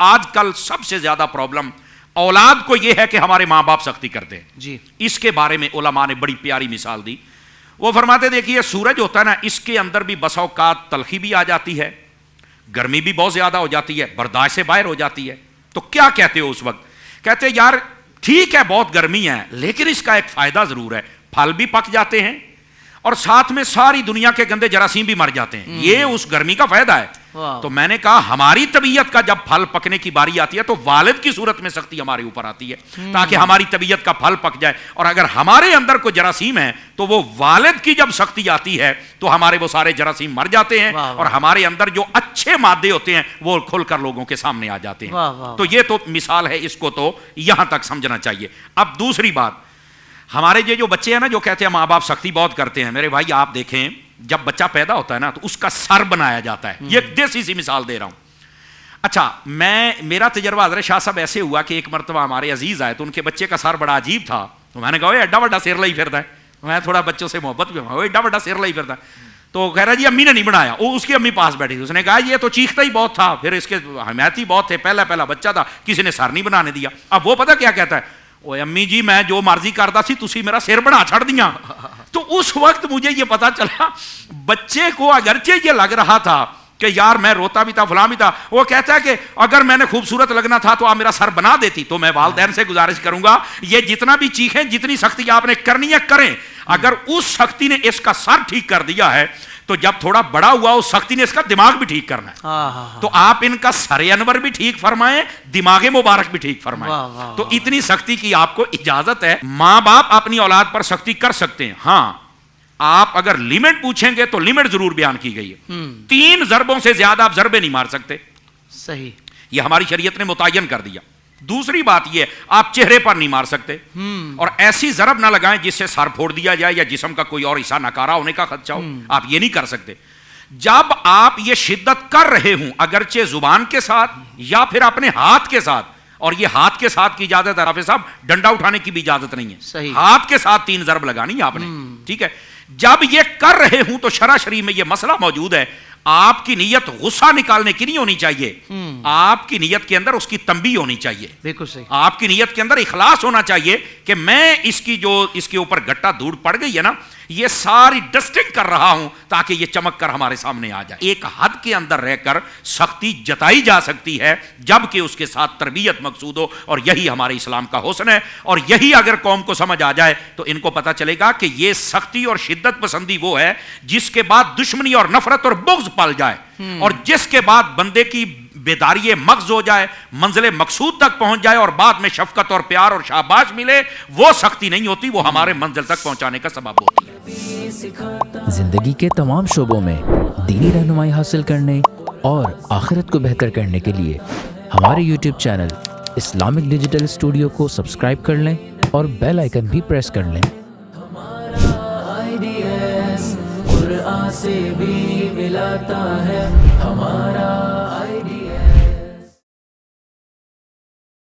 آج کل سب سے زیادہ پرابلم اولاد کو یہ ہے کہ ہمارے ماں باپ سختی کرتے ہیں جی. اس کے بارے میں علماء نے بڑی پیاری مثال دی. وہ فرماتے دیکھیے سورج ہوتا ہے نا, اس کے اندر بھی بسا اوقات تلخی بھی آ جاتی ہے, گرمی بھی بہت زیادہ ہو جاتی ہے, برداشت سے باہر ہو جاتی ہے. تو کیا کہتے ہو اس وقت؟ کہتے یار ٹھیک ہے بہت گرمی ہے لیکن اس کا ایک فائدہ ضرور ہے, پھل بھی پک جاتے ہیں اور ساتھ میں ساری دنیا کے گندے جراثیم بھی مر جاتے ہیں, یہ اس گرمی کا فائدہ ہے. تو میں نے کہا ہماری طبیعت کا جب پھل پکنے کی باری آتی ہے تو والد کی صورت میں سختی ہمارے اوپر آتی ہے تاکہ ہماری طبیعت کا پھل پک جائے, اور اگر ہمارے اندر کوئی جراثیم ہے تو وہ والد کی جب سختی آتی ہے تو ہمارے وہ سارے جراثیم مر جاتے ہیں اور ہمارے اندر جو اچھے مادے ہوتے ہیں وہ کھل کر لوگوں کے سامنے آ جاتے ہیں. تو یہ تو مثال ہے, اس کو تو یہاں تک سمجھنا چاہیے. اب دوسری بات, ہمارے یہ جو بچے ہیں نا جو کہتے ہیں ماں باپ سختی بہت کرتے ہیں, میرے بھائی آپ دیکھیں جب بچہ پیدا ہوتا ہے نا تو اس کا سر بنایا جاتا ہے. یہ دیسی سی مثال دے رہا ہوں. اچھا میرا تجربہ حضرت شاہ صاحب ایسے ہوا کہ ایک مرتبہ ہمارے عزیز آئے تو ان کے بچے کا سر بڑا عجیب تھا, تو میں نے کہا ایڈا بڑا سر لائی پھرتا ہے, میں تھوڑا بچوں سے محبت بھی ہوں, ایڈا بڑا سر لائی پھرتا ہے. تو کہہ رہا جی امی نے نہیں بنایا, وہ اس کی امی پاس بیٹھی تھی, اس نے کہا یہ تو چیختا ہی بہت تھا, پھر اس کے حمایتی بہت تھے, پہلا بچہ تھا, کسی نے سر نہیں بنانے دیا. اب وہ پتہ کیا کہتا ہے, اوے امی جی میں جو مرضی کرتا سی تسی میرا سر بنا چھڑ دیاں. تو اس وقت مجھے یہ پتا چلا بچے کو اگرچہ یہ لگ رہا تھا کہ یار میں روتا بھی تھا فلاں بھی تھا, وہ کہتا ہے کہ اگر میں نے خوبصورت لگنا تھا تو آپ میرا سر بنا دیتی. تو میں والدین سے گزارش کروں گا یہ جتنا بھی چیخیں, جتنی سختی آپ نے کرنی ہے کریں, اگر اس سختی نے اس کا سر ٹھیک کر دیا ہے تو جب تھوڑا بڑا ہوا اس سختی نے اس کا دماغ بھی ٹھیک کرنا ہے. تو آپ ان کا سر انور بھی ٹھیک فرمائیں, دماغ مبارک بھی ٹھیک فرمائیں. تو اتنی سختی کی آپ کو اجازت ہے. ماں باپ اپنی اولاد پر سختی کر سکتے ہیں, ہاں آپ اگر لیمٹ پوچھیں گے تو لیمٹ ضرور بیان کی گئی ہے. 3 ضربوں سے زیادہ آپ ضربے نہیں مار سکتے, صحیح, یہ ہماری شریعت نے متعین کر دیا. دوسری بات یہ آپ چہرے پر نہیں مار سکتے, اور ایسی ضرب نہ لگائیں جس سے سر پھوڑ دیا جائے یا جسم کا کوئی اور حصہ ناکارہ ہونے کا خدشہ ہو, آپ یہ نہیں کر سکتے. جب آپ یہ شدت کر رہے ہوں اگرچہ زبان کے ساتھ یا پھر اپنے ہاتھ کے ساتھ, اور یہ ہاتھ کے ساتھ کی اجازت ہے حافظ صاحب, ڈنڈا اٹھانے کی بھی اجازت نہیں ہے, ہاتھ کے ساتھ 3 ضرب لگانی ہے آپ نے, ٹھیک ہے. جب یہ کر رہے ہوں تو شرع شریف میں یہ مسئلہ موجود ہے, آپ کی نیت غصہ نکالنے کی نہیں ہونی چاہیے, آپ کی نیت کے اندر اس کی تنبیہ ہونی چاہیے. بالکل صحیح, آپ کی نیت کے اندر اخلاص ہونا چاہیے کہ میں اس کی جو اس کے اوپر گٹا دھوڑ پڑ گئی ہے نا یہ ساری ڈسٹنگ کر رہا ہوں تاکہ یہ چمک کر ہمارے سامنے آ جائے. ایک حد کے اندر رہ کر سختی جتائی جا سکتی ہے جبکہ اس کے ساتھ تربیت مقصود ہو, اور یہی ہمارے اسلام کا حسن ہے. اور یہی اگر قوم کو سمجھ آ جائے تو ان کو پتہ چلے گا کہ یہ سختی اور شدت پسندی وہ ہے جس کے بعد دشمنی اور نفرت اور بغض پل جائے, اور جس کے بعد بندے کی بیداری مغز ہو جائے, منزل مقصود تک پہنچ جائے اور بعد میں شفقت اور پیار اور شاباش ملے. وہ سختی نہیں ہوتی, وہ ہمارے منزل تک پہنچانے کا سبب ہوتی ہے. زندگی کے تمام شعبوں میں دینی رہنمائی حاصل کرنے اور آخرت کو بہتر کرنے کے لیے ہمارے YouTube channel Islamic digital studio کو سبسکرائب کر لیں اور بیل آئیکن بھی پریس کر لیں. قرآن سے بھی ملاتا ہے ہمارا